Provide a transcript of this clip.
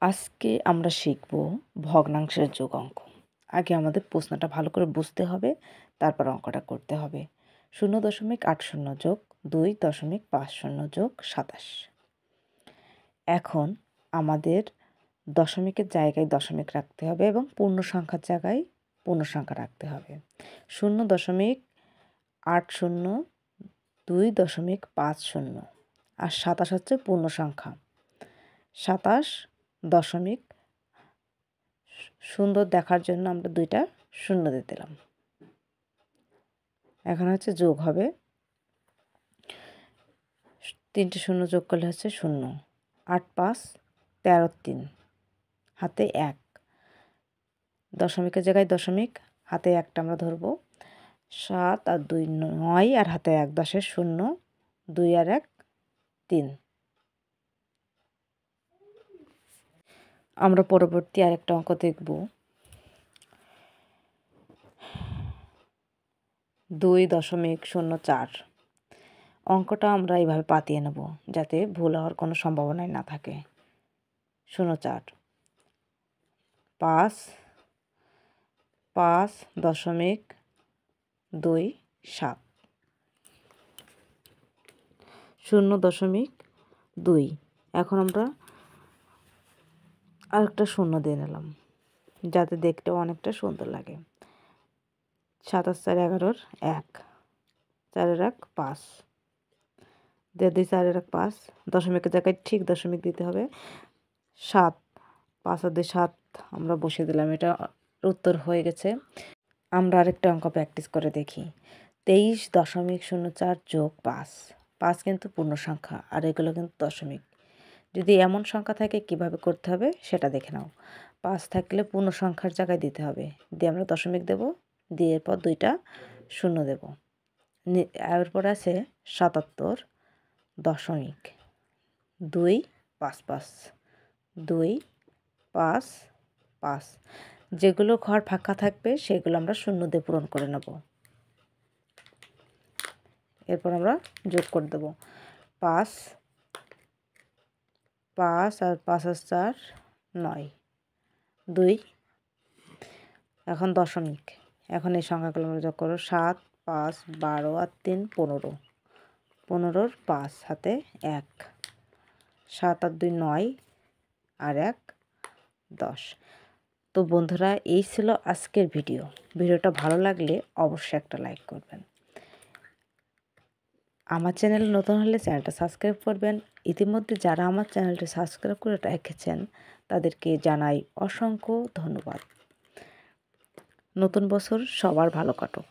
আজকে আমরা শিখব ভগ্নাংশের যোগ অঙ্ক। আগে আমাদের প্রশ্নটা ভালো করে বুঝতে হবে, তারপর অঙ্কটা করতে হবে। 0.80 যোগ 2.50 যোগ 27। এখন আমাদের দশমিকের জায়গায় দশমিক রাখতে হবে এবং পূর্ণ সংখ্যার জায়গায় পূর্ণ সংখ্যা রাখতে হবে। 0.80 2.50 আর 27 হচ্ছে পূর্ণ সংখ্যা। 27 দশমিক সুন্দর দেখার জন্য আমরা 2টা শূন্য দিয়ে দিলাম। এখন হচ্ছে যোগ হবে, 3টে শূন্য যোগ করলে হচ্ছে 0। 8 5 13 3 হাতে 1, দশমিকের জায়গায় দশমিক, হাতে 1টা আমরা ধরবো। 7 আর 2 9 আর হাতে 1, 10-এর 0, 2 আর 1 3। আমরা পরবর্তী আরেকটা অঙ্ক দেখব। 2.04। অঙ্কটা আমরা এইভাবে পাতিয়ে নেব যাতে ভুল হওয়ার কোনো সম্ভাবনাই না থাকে। 04 5 5.27 0.2। এখন আমরা আরেকটা শূন্য দিয়ে নিলাম যাতে দেখতেও অনেকটা সুন্দর লাগে। 7 আর 4 11-র 1, 4 আর 1 5 দিয়ে দিই, 4 আর 1 5, দশমিকের জায়গায় ঠিক দশমিক দিতে হবে। 7 5 আর 2 7 আমরা বসিয়ে দিলাম, এটা উত্তর হয়ে গেছে। আমরা আরেকটা অঙ্ক প্র্যাকটিস করে দেখি। 23.04 যোগ 5। 5 কিন্তু পূর্ণ সংখ্যা আর এগুলো কিন্তু দশমিক। যদি এমন সংখ্যা থাকে কিভাবে করতে হবে সেটা দেখে নাও। 5 থাকলে পূর্ণ সংখ্যার জায়গায় দিতে হবে, দিয়ে আমরা দশমিক দেব, দিয়ে এরপর 2টা শূন্য দেব। এরপর আছে 77.255 255। যেগুলো ঘর ফাঁকা থাকবে সেগুলো আমরা শূন্য দিয়ে পূরণ করে নেব। এরপর আমরা যোগ করে দেব 5 5 আর 5 আর 4 9 2। এখন দশমিক, এখন এই সংখ্যাগুলো আমরা যোগ করো। 7 5 12 আর 3 15, 15-র 5 হাতে 1, 7 আর 2 9 আর 1 10। তো বন্ধুরা, এই ছিল আজকের ভিডিওটা ভালো লাগলে অবশ্যই একটা লাইক করবেন। আমার চ্যানেল নতুন হলে চ্যানেলটা সাবস্ক্রাইব করবেন। ইতিমধ্যে যারা আমার চ্যানেলটি সাবস্ক্রাইব করে রেখেছেন তাদেরকে জানাই অসংখ্য ধন্যবাদ। নতুন বছর সবার ভালো কাটুক।